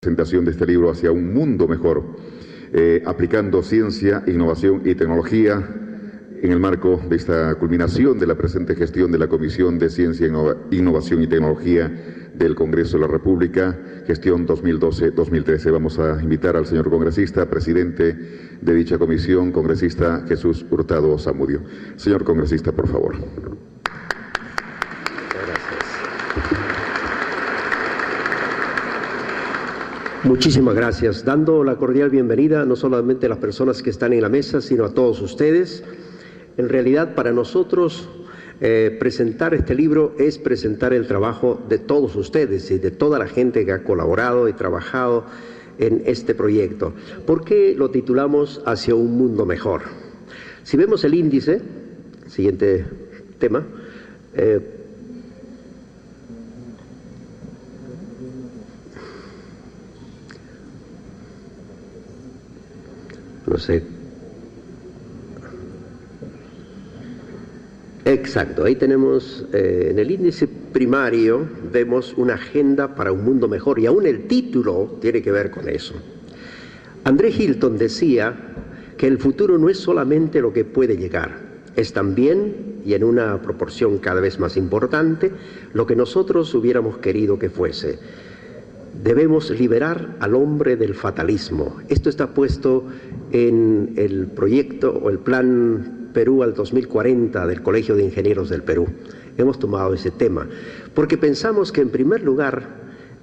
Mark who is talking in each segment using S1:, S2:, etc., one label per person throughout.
S1: presentación de este libro Hacia un mundo mejor, aplicando ciencia, innovación y tecnología en el marco de esta culminación de la presente gestión de la Comisión de Ciencia, Innovación y Tecnología del Congreso de la República, gestión 2012-2013. Vamos a invitar al señor congresista, presidente de dicha comisión, congresista Jesús Hurtado Zamudio. Señor congresista, por favor.
S2: Muchísimas gracias. Dando la cordial bienvenida no solamente a las personas que están en la mesa, sino a todos ustedes. En realidad, para nosotros, presentar este libro es presentar el trabajo de todos ustedes y de toda la gente que ha colaborado y trabajado en este proyecto. ¿Por qué lo titulamos Hacia un mundo mejor? Si vemos el índice, siguiente tema, no sé. Exacto, ahí tenemos, en el índice primario, vemos una agenda para un mundo mejor, y aún el título tiene que ver con eso. André Hilton decía que el futuro no es solamente lo que puede llegar, es también, y en una proporción cada vez más importante, lo que nosotros hubiéramos querido que fuese. Debemos liberar al hombre del fatalismo. Esto está puesto en el proyecto o el plan Perú al 2040 del Colegio de Ingenieros del Perú. Hemos tomado ese tema porque pensamos que en primer lugar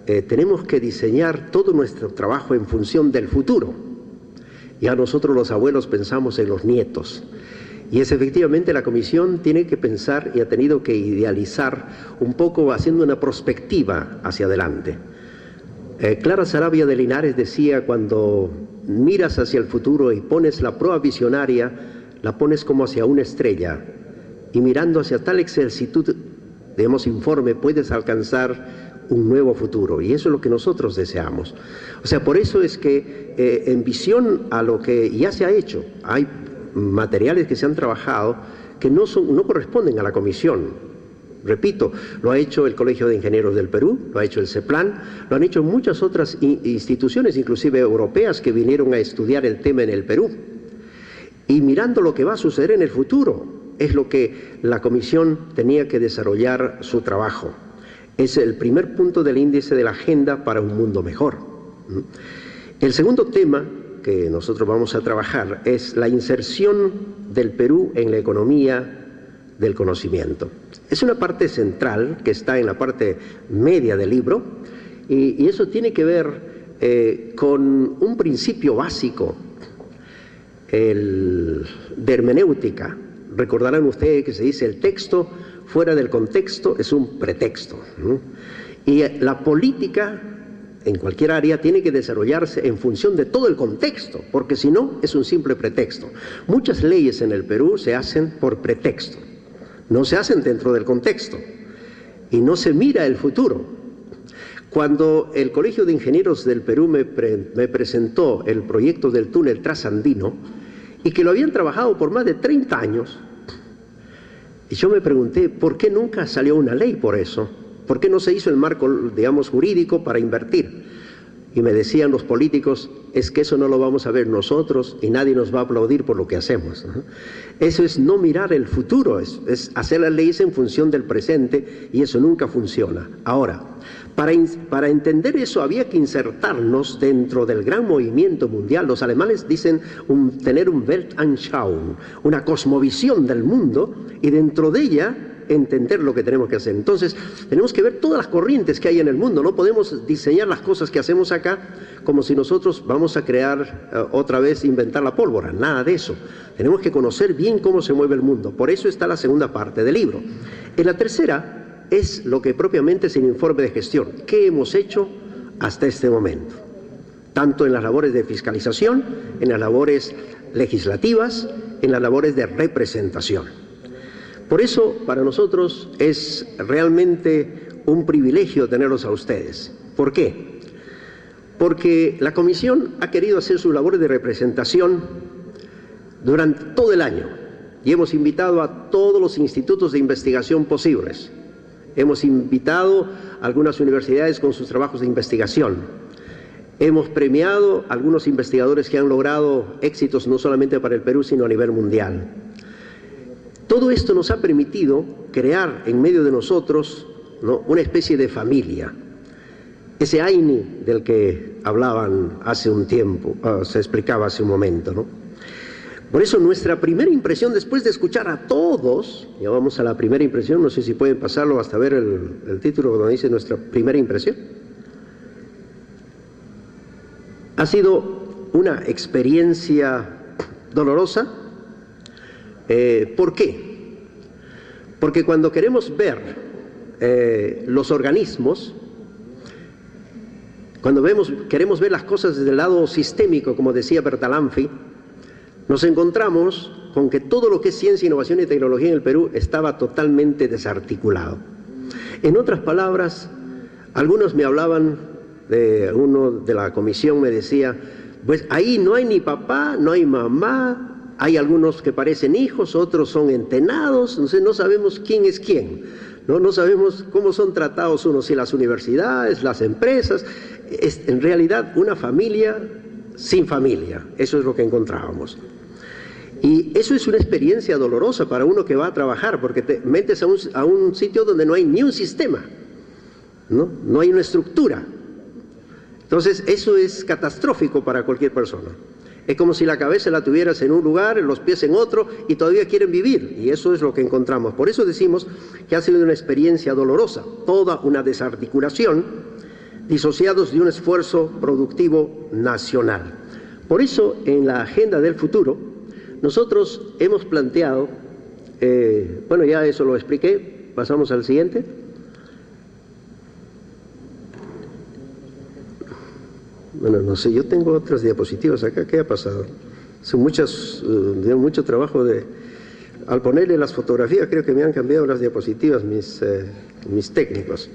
S2: tenemos que diseñar todo nuestro trabajo en función del futuro. Ya nosotros los abuelos pensamos en los nietos. Y es efectivamente la Comisión tiene que pensar y ha tenido que idealizar un poco haciendo una perspectiva hacia adelante. Clara Saravia de Linares decía: cuando miras hacia el futuro y pones la proa visionaria, la pones como hacia una estrella, y mirando hacia tal excelsitud, digamos, informe, puedes alcanzar un nuevo futuro, y eso es lo que nosotros deseamos. O sea, por eso es que en visión a lo que ya se ha hecho, hay materiales que se han trabajado que no corresponden a la Comisión. Repito, lo ha hecho el Colegio de Ingenieros del Perú, lo ha hecho el CEPLAN, lo han hecho muchas otras instituciones, inclusive europeas, que vinieron a estudiar el tema en el Perú. Y mirando lo que va a suceder en el futuro, es lo que la Comisión tenía que desarrollar su trabajo. Es el primer punto del índice de la agenda para un mundo mejor. El segundo tema que nosotros vamos a trabajar es la inserción del Perú en la economía del conocimiento. Es una parte central que está en la parte media del libro, y eso tiene que ver con un principio básico de hermenéutica. Recordarán ustedes que se dice: el texto fuera del contexto es un pretexto, ¿no? Y la política en cualquier área tiene que desarrollarse en función de todo el contexto, porque si no es un simple pretexto. Muchas leyes en el Perú se hacen por pretexto, no se hacen dentro del contexto y no se mira el futuro. Cuando el Colegio de Ingenieros del Perú me presentó el proyecto del túnel trasandino, y que lo habían trabajado por más de 30 años, y yo me pregunté, ¿por qué nunca salió una ley por eso? ¿Por qué no se hizo el marco, digamos, jurídico para invertir? Y me decían los políticos: es que eso no lo vamos a ver nosotros y nadie nos va a aplaudir por lo que hacemos. Eso es no mirar el futuro, es hacer las leyes en función del presente, y eso nunca funciona. Ahora, para entender eso había que insertarnos dentro del gran movimiento mundial. Los alemanes dicen tener un Weltanschauung, una cosmovisión del mundo, y dentro de ella entender lo que tenemos que hacer. Entonces, tenemos que ver todas las corrientes que hay en el mundo. No podemos diseñar las cosas que hacemos acá como si nosotros vamos a crear otra vez, inventar la pólvora. Nada de eso. Tenemos que conocer bien cómo se mueve el mundo. Por eso está la segunda parte del libro. En la tercera es lo que propiamente es el informe de gestión. ¿Qué hemos hecho hasta este momento? Tanto en las labores de fiscalización, en las labores legislativas, en las labores de representación. Por eso, para nosotros es realmente un privilegio tenerlos a ustedes. ¿Por qué? Porque la Comisión ha querido hacer sus labores de representación durante todo el año, y hemos invitado a todos los institutos de investigación posibles. Hemos invitado a algunas universidades con sus trabajos de investigación. Hemos premiado a algunos investigadores que han logrado éxitos no solamente para el Perú, sino a nivel mundial. Todo esto nos ha permitido crear en medio de nosotros, ¿no?, una especie de familia. Ese AINI del que hablaban hace un tiempo, se explicaba hace un momento, ¿no? Por eso nuestra primera impresión, después de escuchar a todos, ya vamos a la primera impresión, no sé si pueden pasarlo hasta ver el título donde dice nuestra primera impresión. Ha sido una experiencia dolorosa. ¿Por qué? Porque cuando queremos ver los organismos, cuando queremos ver las cosas desde el lado sistémico, como decía Bertalanffy, nos encontramos con que todo lo que es ciencia, innovación y tecnología en el Perú estaba totalmente desarticulado. En otras palabras, algunos me hablaban, uno de la comisión me decía, pues ahí no hay ni papá, no hay mamá, hay algunos que parecen hijos, otros son entenados, entonces no sabemos quién es quién, no sabemos cómo son tratados unos, si las universidades, las empresas. Es en realidad una familia sin familia, eso es lo que encontrábamos. Y eso es una experiencia dolorosa para uno que va a trabajar, porque te metes a un sitio donde no hay ni un sistema, no hay una estructura. Entonces eso es catastrófico para cualquier persona. Es como si la cabeza la tuvieras en un lugar, los pies en otro, y todavía quieren vivir, y eso es lo que encontramos. Por eso decimos que ha sido una experiencia dolorosa, toda una desarticulación, disociados de un esfuerzo productivo nacional. Por eso, en la agenda del futuro, nosotros hemos planteado, bueno, ya eso lo expliqué, pasamos al siguiente. Bueno, no sé, yo tengo otras diapositivas acá, ¿qué ha pasado? Son mucho trabajo al ponerle las fotografías, creo que me han cambiado las diapositivas mis técnicos.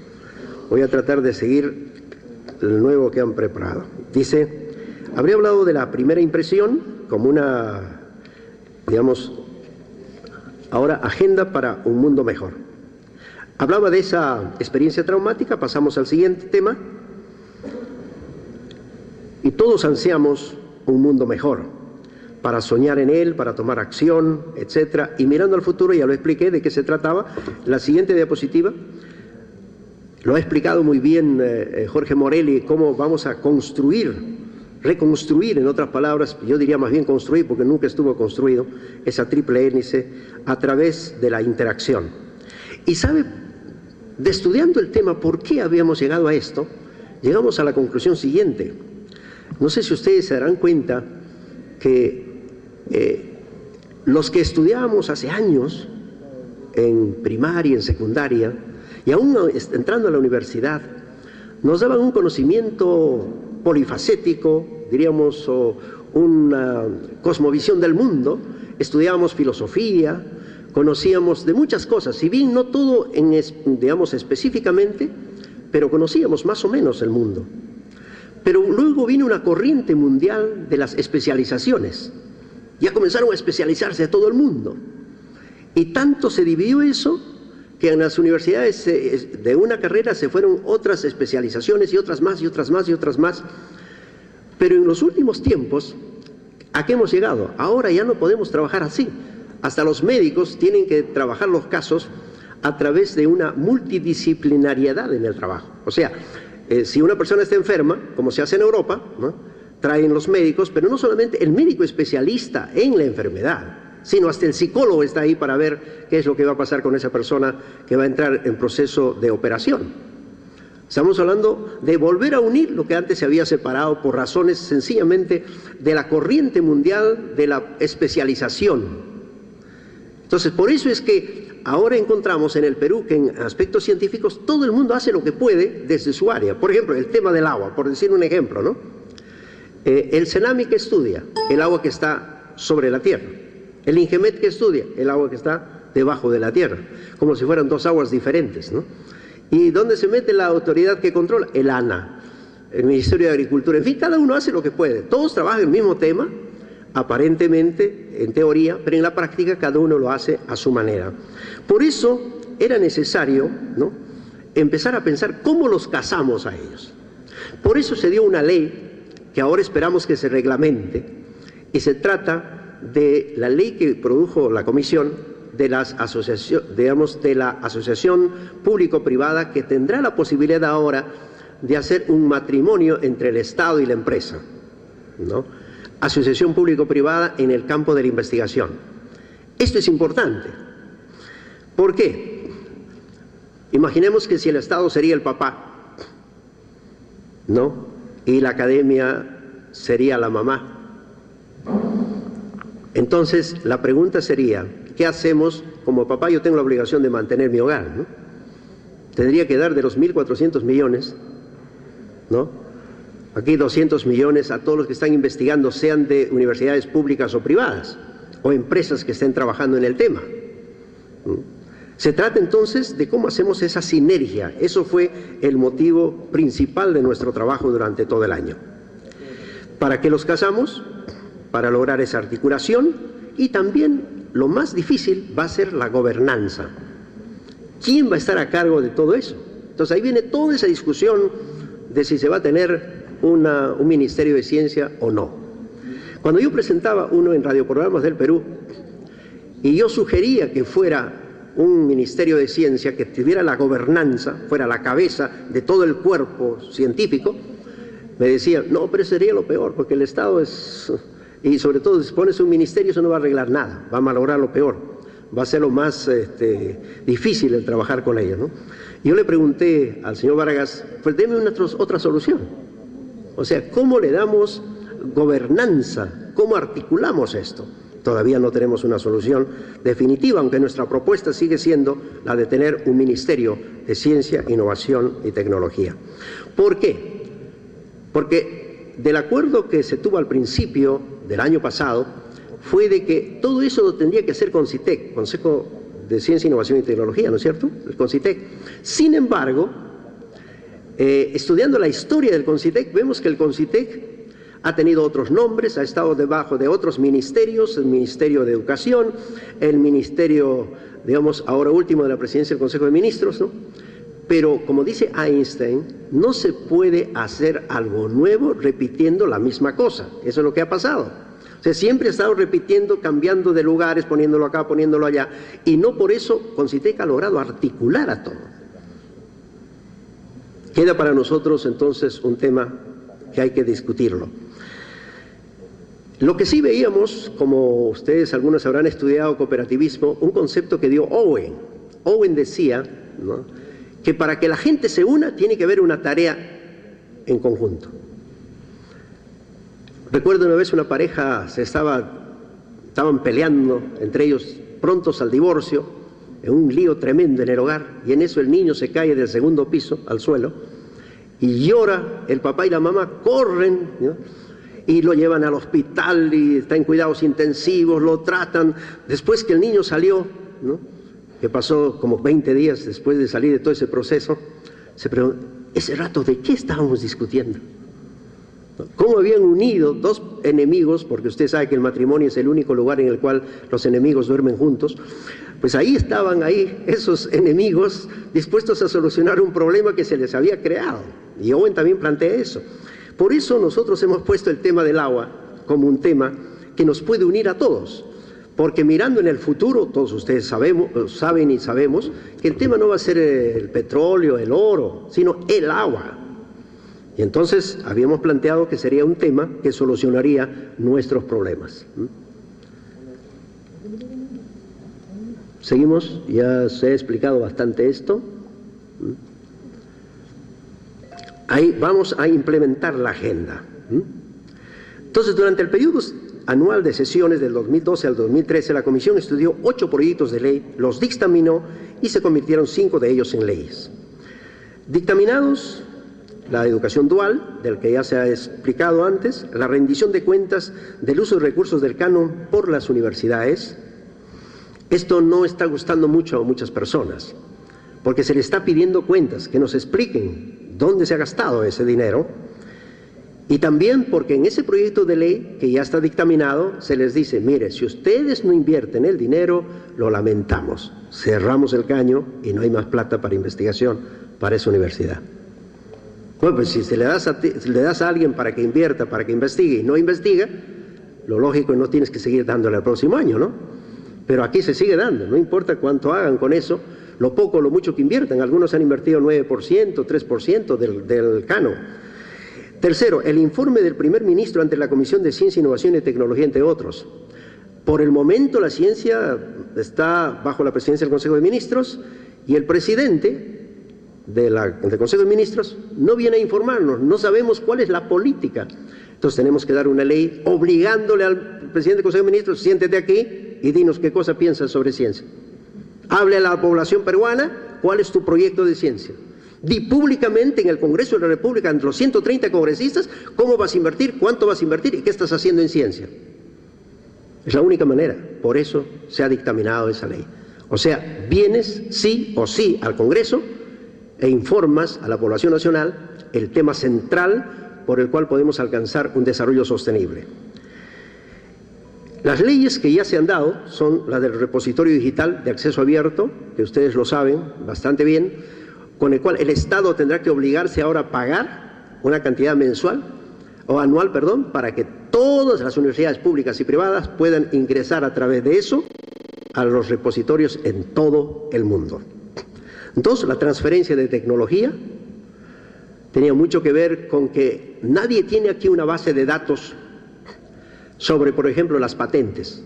S2: Voy a tratar de seguir el nuevo que han preparado. Dice, habría hablado de la primera impresión como una, digamos, ahora agenda para un mundo mejor. Hablaba de esa experiencia traumática, pasamos al siguiente tema. Y todos ansiamos un mundo mejor, para soñar en él, para tomar acción, etc. Y mirando al futuro, ya lo expliqué de qué se trataba. La siguiente diapositiva lo ha explicado muy bien Jorge Morelli, cómo vamos a reconstruir, en otras palabras, yo diría más bien construir, porque nunca estuvo construido, esa triple hélice a través de la interacción. Y sabe, de estudiando el tema, ¿por qué habíamos llegado a esto? Llegamos a la conclusión siguiente. No sé si ustedes se darán cuenta que los que estudiábamos hace años en primaria, en secundaria, y aún entrando a la universidad, nos daban un conocimiento polifacético, diríamos, o una cosmovisión del mundo. Estudiábamos filosofía, conocíamos de muchas cosas, si bien no todo, digamos, específicamente, pero conocíamos más o menos el mundo. Pero luego vino una corriente mundial de las especializaciones. Ya comenzaron a especializarse a todo el mundo. Y tanto se dividió eso que en las universidades de una carrera se fueron otras especializaciones y otras más y otras más y otras más. Pero en los últimos tiempos, ¿a qué hemos llegado? Ahora ya no podemos trabajar así. Hasta los médicos tienen que trabajar los casos a través de una multidisciplinariedad en el trabajo. O sea, si una persona está enferma, como se hace en Europa, ¿no?, traen los médicos, pero no solamente el médico especialista en la enfermedad, sino hasta el psicólogo está ahí para ver qué es lo que va a pasar con esa persona que va a entrar en proceso de operación. Estamos hablando de volver a unir lo que antes se había separado por razones sencillamente de la corriente mundial de la especialización. Entonces, por eso es que ahora encontramos en el Perú que en aspectos científicos todo el mundo hace lo que puede desde su área. Por ejemplo, el tema del agua, por decir un ejemplo, ¿no? El CENAMI que estudia el agua que está sobre la tierra. El INGEMET que estudia el agua que está debajo de la tierra. Como si fueran dos aguas diferentes, ¿no? ¿Y dónde se mete la autoridad que controla? El ANA, el Ministerio de Agricultura. En fin, cada uno hace lo que puede. Todos trabajan el mismo tema, aparentemente, en teoría, pero en la práctica cada uno lo hace a su manera. Por eso era necesario, ¿no?, empezar a pensar cómo los casamos a ellos. Por eso se dio una ley que ahora esperamos que se reglamente, y se trata de la ley que produjo la Comisión de la asociación público-privada, que tendrá la posibilidad ahora de hacer un matrimonio entre el Estado y la empresa, ¿no? Asociación público-privada en el campo de la investigación. Esto es importante. ¿Por qué? Imaginemos que si el Estado sería el papá, ¿no? Y la academia sería la mamá. Entonces, la pregunta sería, ¿qué hacemos? Como papá yo tengo la obligación de mantener mi hogar, ¿no? Tendría que dar de los 1.400 millones, ¿no? Aquí 200 millones a todos los que están investigando, sean de universidades públicas o privadas, o empresas que estén trabajando en el tema. Se trata entonces de cómo hacemos esa sinergia. Eso fue el motivo principal de nuestro trabajo durante todo el año. ¿Para qué los casamos? Para lograr esa articulación, y también lo más difícil va a ser la gobernanza. ¿Quién va a estar a cargo de todo eso? Entonces ahí viene toda esa discusión de si se va a tener un Ministerio de Ciencia o no. Cuando yo presentaba uno en radioprogramas del Perú, y yo sugería que fuera un Ministerio de Ciencia que tuviera la gobernanza, fuera la cabeza de todo el cuerpo científico, me decían, no, pero sería lo peor, porque el Estado es... Y sobre todo, si pones un ministerio, eso no va a arreglar nada, va a malograr lo peor, va a ser lo más difícil el trabajar con ellos, ¿no? Yo le pregunté al señor Vargas, pues deme otra solución. O sea, ¿cómo le damos gobernanza? ¿Cómo articulamos esto? Todavía no tenemos una solución definitiva, aunque nuestra propuesta sigue siendo la de tener un Ministerio de Ciencia, Innovación y Tecnología. ¿Por qué? Porque del acuerdo que se tuvo al principio del año pasado fue de que todo eso lo tendría que hacer CONCITEC, Consejo de Ciencia, Innovación y Tecnología, ¿no es cierto? El CONCITEC. Sin embargo, estudiando la historia del CONCITEC, vemos que el CONCITEC ha tenido otros nombres, ha estado debajo de otros ministerios, el Ministerio de Educación, el Ministerio, digamos, ahora último de la Presidencia del Consejo de Ministros, ¿no? Pero, como dice Einstein, no se puede hacer algo nuevo repitiendo la misma cosa. Eso es lo que ha pasado. O sea, siempre ha estado repitiendo, cambiando de lugares, poniéndolo acá, poniéndolo allá, y no por eso CONCITEC ha logrado articular a todo. Queda para nosotros, entonces, un tema que hay que discutirlo. Lo que sí veíamos, como ustedes algunos habrán estudiado cooperativismo, un concepto que dio Owen. Owen decía, ¿no?, que para que la gente se una tiene que haber una tarea en conjunto. Recuerdo una vez una pareja estaban peleando entre ellos, prontos al divorcio, en un lío tremendo en el hogar, y en eso el niño se cae del segundo piso al suelo y llora. El papá y la mamá corren, ¿no?, y lo llevan al hospital y está en cuidados intensivos, lo tratan. Después que el niño salió, ¿no?, que pasó como 20 días después de salir de todo ese proceso, se preguntó, ese rato, ¿de qué estábamos discutiendo? ¿Cómo habían unido dos enemigos? Porque usted sabe que el matrimonio es el único lugar en el cual los enemigos duermen juntos. Pues ahí estaban esos enemigos dispuestos a solucionar un problema que se les había creado. Y Owen también plantea eso. Por eso nosotros hemos puesto el tema del agua como un tema que nos puede unir a todos. Porque mirando en el futuro, todos ustedes saben y sabemos que el tema no va a ser el petróleo, el oro, sino el agua. Y entonces habíamos planteado que sería un tema que solucionaría nuestros problemas. Seguimos, ya se ha explicado bastante esto. Ahí vamos a implementar la agenda. Entonces, durante el periodo anual de sesiones del 2012 al 2013, la Comisión estudió 8 proyectos de ley, los dictaminó y se convirtieron 5 de ellos en leyes. Dictaminados: la educación dual, del que ya se ha explicado antes, la rendición de cuentas del uso de recursos del canon por las universidades. Esto no está gustando mucho a muchas personas, porque se le está pidiendo cuentas, que nos expliquen dónde se ha gastado ese dinero. Y también porque en ese proyecto de ley que ya está dictaminado se les dice, mire, si ustedes no invierten el dinero, lo lamentamos, cerramos el caño y no hay más plata para investigación para esa universidad. Bueno, pues si le das a alguien para que invierta, para que investigue y no investiga, lo lógico es no tienes que seguir dándole al próximo año, ¿no? Pero aquí se sigue dando, no importa cuánto hagan con eso, lo poco o lo mucho que inviertan. Algunos han invertido 9%, 3% del canon. Tercero, el informe del primer ministro ante la Comisión de Ciencia, Innovación y Tecnología, entre otros. Por el momento la ciencia está bajo la presidencia del Consejo de Ministros y el presidente del Consejo de Ministros no viene a informarnos, no sabemos cuál es la política. Entonces tenemos que dar una ley obligándole al presidente del Consejo de Ministros, siéntete aquí y dinos qué cosa piensas sobre ciencia. Hable a la población peruana cuál es tu proyecto de ciencia. Di públicamente en el Congreso de la República, entre los 130 congresistas, cómo vas a invertir, cuánto vas a invertir y qué estás haciendo en ciencia. Es la única manera, por eso se ha dictaminado esa ley. O sea, vienes sí o sí al Congreso e informas a la población nacional el tema central por el cual podemos alcanzar un desarrollo sostenible. Las leyes que ya se han dado son la del repositorio digital de acceso abierto, que ustedes lo saben bastante bien, con el cual el Estado tendrá que obligarse ahora a pagar una cantidad anual, para que todas las universidades públicas y privadas puedan ingresar a través de eso a los repositorios en todo el mundo. Entonces, la transferencia de tecnología tenía mucho que ver con que nadie tiene aquí una base de datos sobre, por ejemplo, las patentes.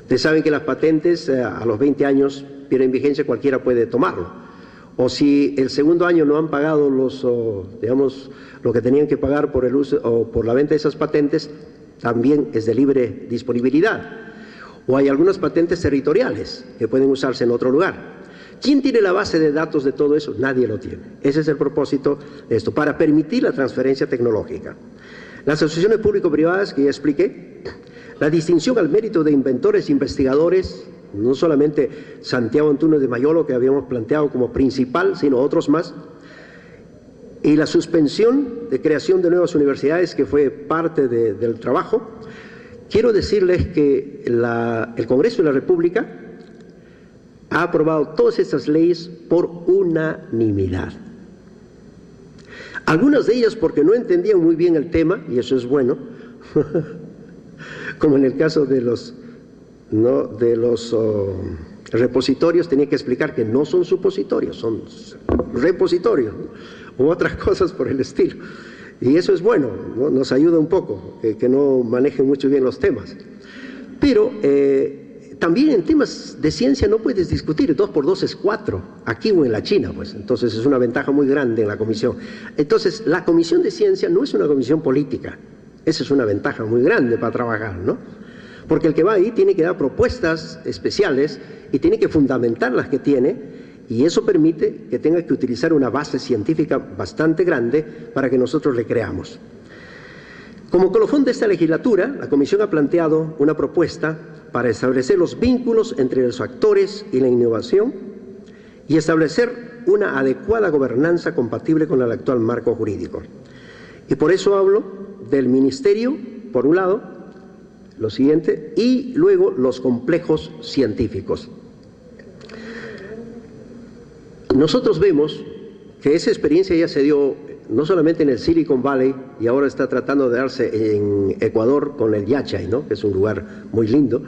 S2: Ustedes saben que las patentes a los 20 años pierden vigencia, cualquiera puede tomarlo. O si el segundo año no han pagado lo que tenían que pagar por el uso o por la venta de esas patentes, también es de libre disponibilidad. O hay algunas patentes territoriales que pueden usarse en otro lugar. ¿Quién tiene la base de datos de todo eso? Nadie lo tiene. Ese es el propósito de esto, para permitir la transferencia tecnológica. Las asociaciones público-privadas, que ya expliqué, la distinción al mérito de inventores e investigadores, no solamente Santiago Antunes de Mayolo, que habíamos planteado como principal, sino otros más, y la suspensión de creación de nuevas universidades, que fue parte del trabajo. Quiero decirles que el Congreso de la República ha aprobado todas estas leyes por unanimidad. Algunas de ellas porque no entendían muy bien el tema, y eso es bueno, como en el caso de los repositorios, tenía que explicar que no son supositorios, son repositorios, u otras cosas por el estilo. Y eso es bueno, ¿no? Nos ayuda un poco, que no manejen mucho bien los temas. Pero también en temas de ciencia no puedes discutir, 2 por 2 es 4, aquí o en la China, pues. Entonces es una ventaja muy grande en la comisión. Entonces, la comisión de ciencia no es una comisión política, esa es una ventaja muy grande para trabajar, ¿no? Porque el que va ahí tiene que dar propuestas especiales y tiene que fundamentar las que tiene, y eso permite que tenga que utilizar una base científica bastante grande para que nosotros le creamos. Como colofón de esta legislatura, la Comisión ha planteado una propuesta para establecer los vínculos entre los actores y la innovación y establecer una adecuada gobernanza compatible con el actual marco jurídico. Y por eso hablo del ministerio, por un lado, lo siguiente, y luego los complejos científicos. Nosotros vemos que esa experiencia ya se dio no solamente en el Silicon Valley, y ahora está tratando de darse en Ecuador con el Yachay, ¿no? Que es un lugar muy lindo.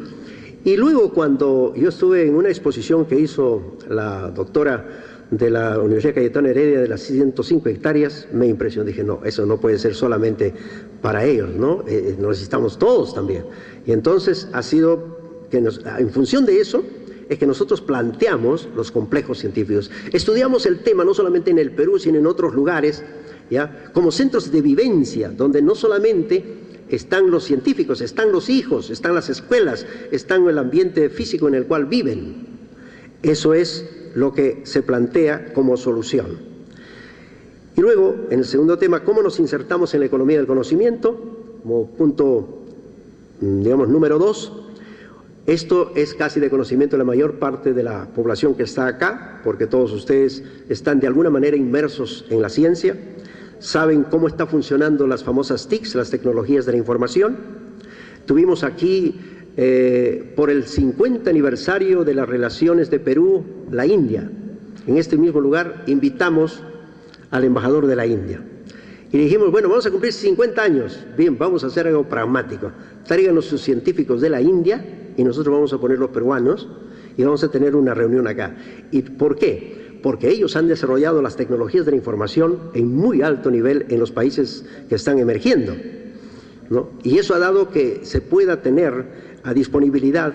S2: Y luego, cuando yo estuve en una exposición que hizo la doctora de la Universidad Cayetano Heredia de las 105 hectáreas, me impresionó, dije, no, eso no puede ser solamente para ellos, ¿no? Necesitamos todos también. Y entonces ha sido que en función de eso, es que nosotros planteamos los complejos científicos. Estudiamos el tema no solamente en el Perú, sino en otros lugares, ¿ya? Como centros de vivencia, donde no solamente están los científicos, están los hijos, están las escuelas, están el ambiente físico en el cual viven. Eso es lo que se plantea como solución. Y luego, en el segundo tema, ¿cómo nos insertamos en la economía del conocimiento? Como punto, digamos, número 2. Esto es casi de conocimiento de la mayor parte de la población que está acá, porque todos ustedes están de alguna manera inmersos en la ciencia, saben cómo está funcionando las famosas TICs, las tecnologías de la información. Tuvimos aquí, por el 50 aniversario de las relaciones de Perú, la India. En este mismo lugar invitamos al embajador de la India. Y le dijimos, bueno, vamos a cumplir 50 años. Bien, vamos a hacer algo pragmático. Tráiganos sus científicos de la India y nosotros vamos a poner los peruanos y vamos a tener una reunión acá. ¿Y por qué? Porque ellos han desarrollado las tecnologías de la información en muy alto nivel en los países que están emergiendo, ¿no? Y eso ha dado que se pueda tener a disponibilidad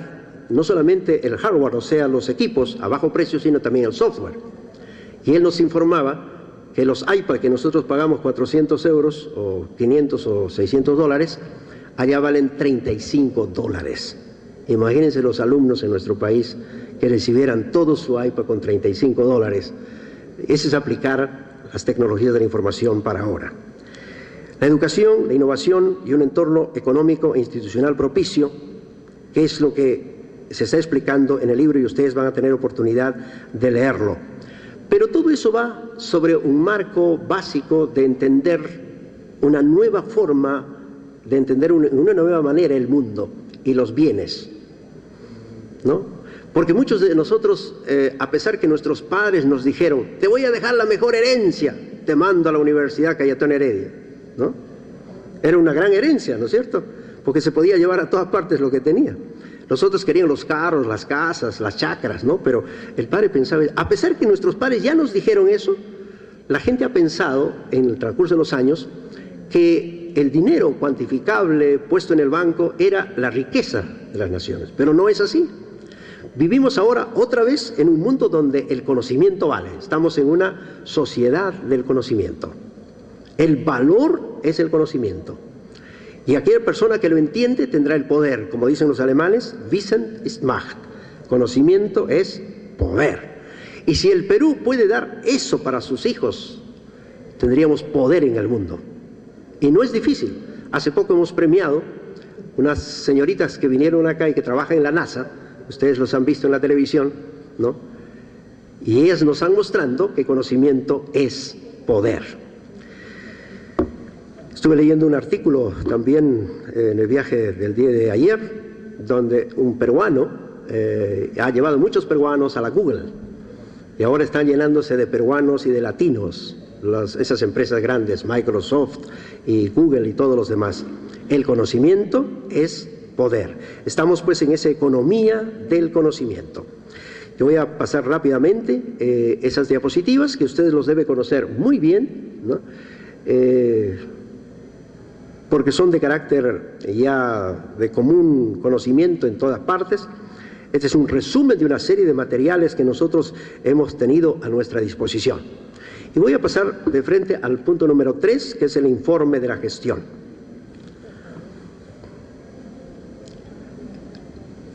S2: no solamente el hardware, o sea, los equipos a bajo precio, sino también el software. Y él nos informaba que los iPad que nosotros pagamos 400 euros o 500 o 600 dólares, allá valen 35 dólares. Imagínense los alumnos en nuestro país que recibieran todo su iPad con 35 dólares. Ese es aplicar las tecnologías de la información para ahora. La educación, la innovación y un entorno económico e institucional propicio, que es lo que se está explicando en el libro y ustedes van a tener oportunidad de leerlo. Pero todo eso va sobre un marco básico de entender una nueva forma, de entender una nueva manera el mundo y los bienes, ¿no? Porque muchos de nosotros, a pesar que nuestros padres nos dijeron, te voy a dejar la mejor herencia, te mando a la Universidad Cayetano Heredia, ¿no? Era una gran herencia, ¿no es cierto? Porque se podía llevar a todas partes lo que tenía. Los otros querían los carros, las casas, las chacras, ¿no? Pero el padre pensaba, a pesar que nuestros padres ya nos dijeron eso, la gente ha pensado en el transcurso de los años que el dinero cuantificable puesto en el banco era la riqueza de las naciones, pero no es así. Vivimos ahora otra vez en un mundo donde el conocimiento vale. Estamos en una sociedad del conocimiento. El valor es el conocimiento. Y aquella persona que lo entiende tendrá el poder. Como dicen los alemanes, Wissen ist Macht. Conocimiento es poder. Y si el Perú puede dar eso para sus hijos, tendríamos poder en el mundo. Y no es difícil. Hace poco hemos premiado unas señoritas que vinieron acá y que trabajan en la NASA. Ustedes los han visto en la televisión, ¿no? Y ellas nos han mostrando que conocimiento es poder. Estuve leyendo un artículo también en el viaje del día de ayer, donde un peruano ha llevado muchos peruanos a la Google y ahora están llenándose de peruanos y de latinos, esas empresas grandes, Microsoft y Google y todos los demás. El conocimiento es poder. Estamos pues en esa economía del conocimiento. Yo voy a pasar rápidamente esas diapositivas que ustedes los deben conocer muy bien, ¿no? Porque son de carácter ya de común conocimiento en todas partes. Este es un resumen de una serie de materiales que nosotros hemos tenido a nuestra disposición. Y voy a pasar de frente al punto número 3, que es el informe de la gestión.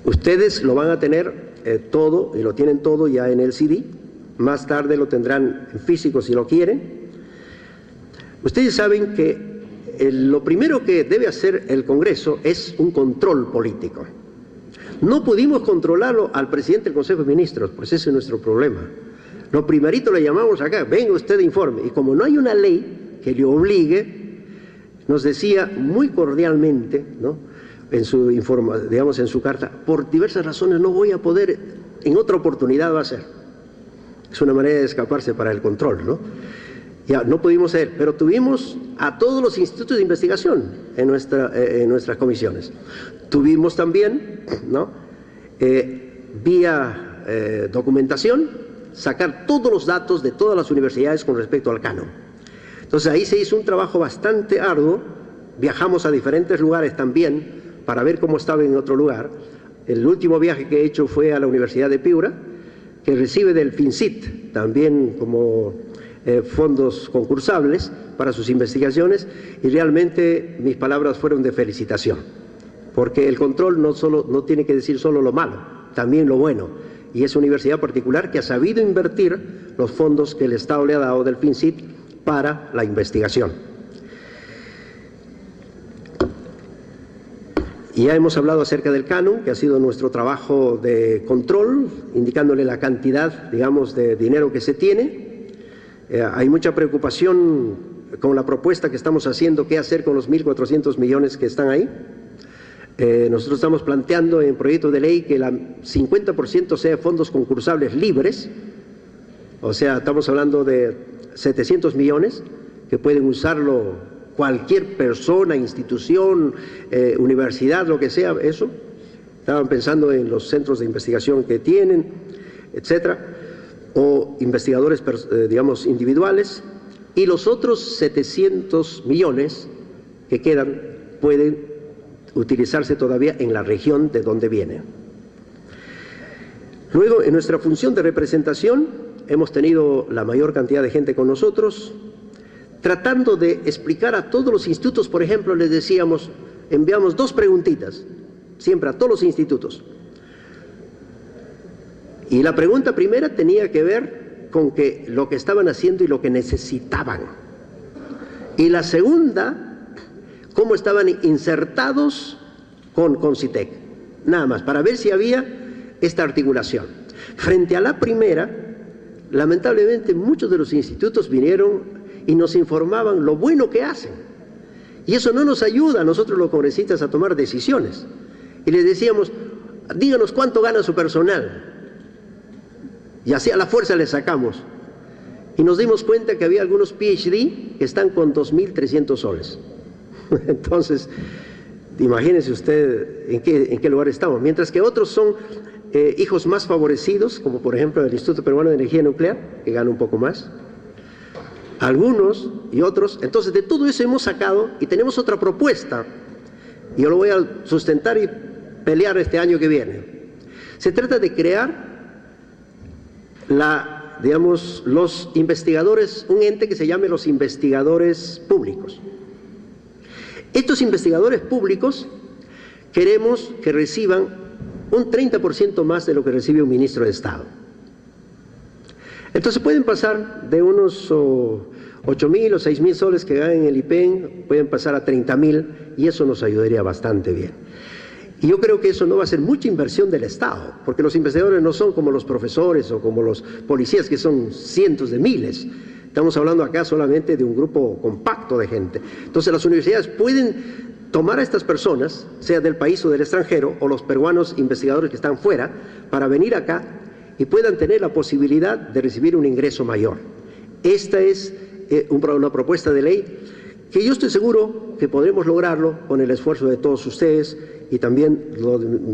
S2: Ustedes lo van a tener todo, y lo tienen todo ya en el CD. Más tarde lo tendrán en físico si lo quieren. Ustedes saben que lo primero que debe hacer el Congreso es un control político. No pudimos controlarlo al presidente del Consejo de Ministros, pues ese es nuestro problema. Lo primerito le llamamos acá, venga usted informe. Y como no hay una ley que le obligue, nos decía muy cordialmente, ¿no?, en su digamos en su carta, por diversas razones no voy a poder, en otra oportunidad va a ser. Es una manera de escaparse para el control, ¿no? Ya no pudimos ser, pero tuvimos a todos los institutos de investigación en nuestras comisiones. Tuvimos también, ¿no?, vía documentación, sacar todos los datos de todas las universidades con respecto al canon. Entonces ahí se hizo un trabajo bastante arduo. Viajamos a diferentes lugares también para ver cómo estaba en otro lugar. El último viaje que he hecho fue a la Universidad de Piura, que recibe del FINCIT también como fondos concursables para sus investigaciones, y realmente mis palabras fueron de felicitación, porque el control no tiene que decir solo lo malo, también lo bueno, y es una universidad particular que ha sabido invertir los fondos que el Estado le ha dado del FINCIT para la investigación. Y ya hemos hablado acerca del canon, que ha sido nuestro trabajo de control, indicándole la cantidad, digamos, de dinero que se tiene. Hay mucha preocupación con la propuesta que estamos haciendo, qué hacer con los 1.400 millones que están ahí. Nosotros estamos planteando en proyecto de ley que el 50% sea fondos concursables libres, O sea, estamos hablando de 700 millones que pueden usarlo cualquier persona, institución, universidad, lo que sea, eso. Estaban pensando en los centros de investigación que tienen, etcétera, o investigadores, digamos, individuales, y los otros 700 millones que quedan pueden utilizarse todavía en la región de donde vienen. Luego, en nuestra función de representación, hemos tenido la mayor cantidad de gente con nosotros, tratando de explicar a todos los institutos. Por ejemplo, les decíamos, enviamos 2 preguntitas, siempre a todos los institutos. Y la pregunta primera tenía que ver con que lo que estaban haciendo y lo que necesitaban. Y la segunda, cómo estaban insertados con CITEC. Nada más, para ver si había esta articulación. Frente a la primera, lamentablemente muchos de los institutos vinieron y nos informaban lo bueno que hacen. Y eso no nos ayuda a nosotros los congresistas a tomar decisiones. Y les decíamos, díganos cuánto gana su personal. Y así a la fuerza le sacamos. Y nos dimos cuenta que había algunos PhD que están con 2.300 soles. Entonces, imagínense usted en qué lugar estamos. Mientras que otros son hijos más favorecidos, como por ejemplo el Instituto Peruano de Energía Nuclear, que gana un poco más. Algunos y otros. Entonces, de todo eso hemos sacado y tenemos otra propuesta. Y yo lo voy a sustentar y pelear este año que viene. Se trata de crear los investigadores, un ente que se llame los investigadores públicos. Estos investigadores públicos queremos que reciban un 30% más de lo que recibe un ministro de Estado. Entonces pueden pasar de unos 8.000 o 6.000 soles que ganan en el IPEN, pueden pasar a 30.000 y eso nos ayudaría bastante bien. Y yo creo que eso no va a ser mucha inversión del Estado, porque los investigadores no son como los profesores o como los policías, que son cientos de miles. Estamos hablando acá solamente de un grupo compacto de gente. Entonces las universidades pueden tomar a estas personas, sea del país o del extranjero, o los peruanos investigadores que están fuera, para venir acá y puedan tener la posibilidad de recibir un ingreso mayor. Esta es una propuesta de ley que yo estoy seguro que podremos lograrlo con el esfuerzo de todos ustedes y también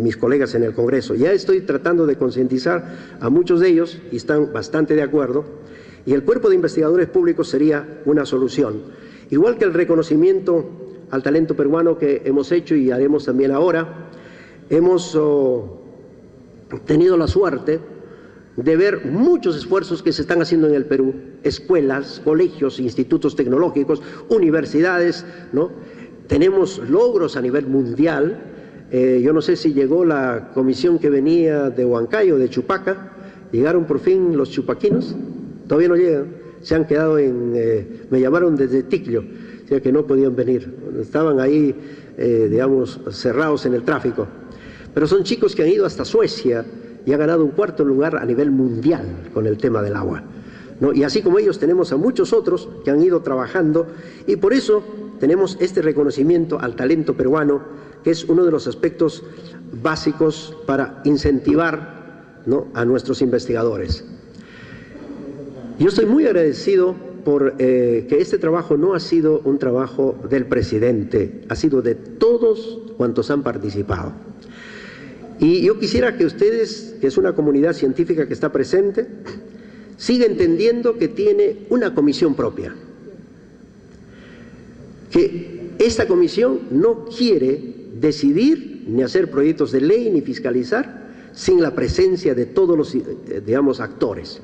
S2: mis colegas en el Congreso. Ya estoy tratando de concientizar a muchos de ellos y están bastante de acuerdo, y el cuerpo de investigadores públicos sería una solución. Igual que el reconocimiento al talento peruano que hemos hecho y haremos también ahora, hemos tenido la suerte de ver muchos esfuerzos que se están haciendo en el Perú, escuelas, colegios, institutos tecnológicos, universidades, ¿no? Tenemos logros a nivel mundial. Yo no sé si llegó la comisión que venía de Huancayo, de Chupaca. ¿Llegaron por fin los chupaquinos? Todavía no llegan. Se han quedado me llamaron desde Ticlio, o sea que no podían venir. Estaban ahí, digamos, cerrados en el tráfico. Pero son chicos que han ido hasta Suecia y han ganado un 4º lugar a nivel mundial con el tema del agua, ¿no? Y así como ellos tenemos a muchos otros que han ido trabajando, y por eso tenemos este reconocimiento al talento peruano, que es uno de los aspectos básicos para incentivar, ¿no?, a nuestros investigadores. Yo estoy muy agradecido por que este trabajo no ha sido un trabajo del presidente, ha sido de todos cuantos han participado. Y yo quisiera que ustedes, que es una comunidad científica que está presente, siga entendiendo que tiene una comisión propia. Que esta comisión no quiere decidir, ni hacer proyectos de ley, ni fiscalizar, sin la presencia de todos los, digamos, actores.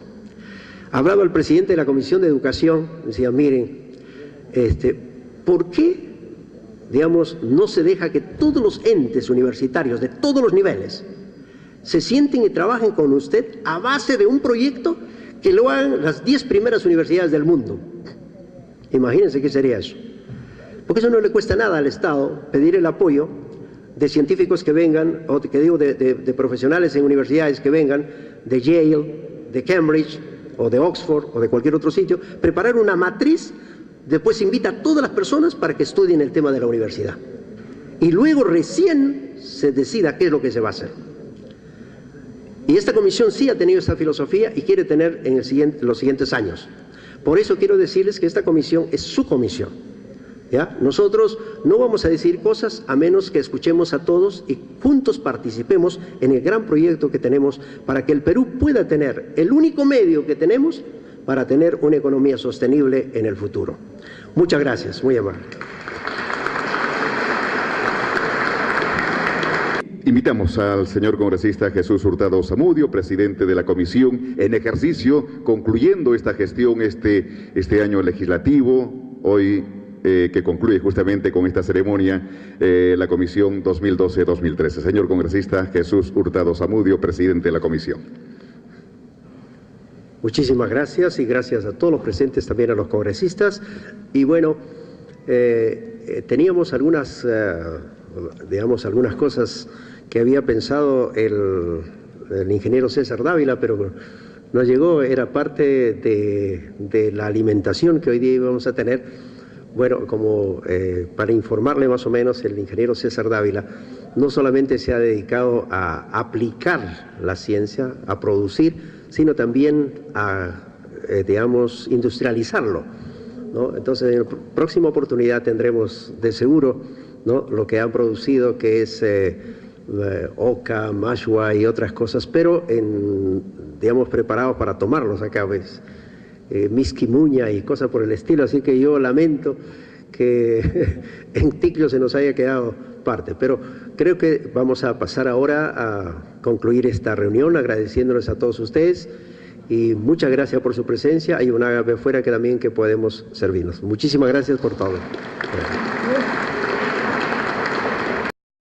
S2: Hablaba el presidente de la Comisión de Educación, decía, miren, ¿por qué, digamos, no se deja que todos los entes universitarios de todos los niveles se sienten y trabajen con usted a base de un proyecto que lo hagan las 10 primeras universidades del mundo? Imagínense qué sería eso. Porque eso no le cuesta nada al Estado pedir el apoyo de científicos que vengan, o que digo, de profesionales en universidades que vengan, de Yale, de Cambridge, o de Oxford, o de cualquier otro sitio, preparar una matriz. Después invita a todas las personas para que estudien el tema de la universidad. Y luego recién se decida qué es lo que se va a hacer. Y esta comisión sí ha tenido esta filosofía y quiere tener en los siguientes años. Por eso quiero decirles que esta comisión es su comisión, ¿ya? Nosotros no vamos a decir cosas a menos que escuchemos a todos y juntos participemos en el gran proyecto que tenemos para que el Perú pueda tener el único medio que tenemos para tener una economía sostenible en el futuro. Muchas gracias, muy amable.
S1: Invitamos al señor congresista Jesús Hurtado Zamudio, presidente de la comisión en ejercicio, concluyendo esta gestión este año legislativo, hoy que concluye justamente con esta ceremonia la comisión 2012-2013. Señor congresista Jesús Hurtado Zamudio, presidente de la comisión.
S2: Muchísimas gracias y gracias a todos los presentes, también a los congresistas. Y bueno, teníamos algunas, algunas cosas que había pensado el ingeniero César Dávila, pero no llegó, era parte de la alimentación que hoy día íbamos a tener. Bueno, como para informarle más o menos, el ingeniero César Dávila no solamente se ha dedicado a aplicar la ciencia, a producir, sino también a, industrializarlo, ¿no? Entonces, en la próxima oportunidad tendremos de seguro, ¿no?, lo que han producido, que es oca, mashua y otras cosas, pero preparados para tomarlos acá, ¿ves? Misquimuña y cosas por el estilo, así que yo lamento que en Ticlo se nos haya quedado parte, pero creo que vamos a pasar ahora a concluir esta reunión agradeciéndoles a todos ustedes y muchas gracias por su presencia. Hay un ágape afuera que también que podemos servirnos. Muchísimas gracias por todo. Gracias.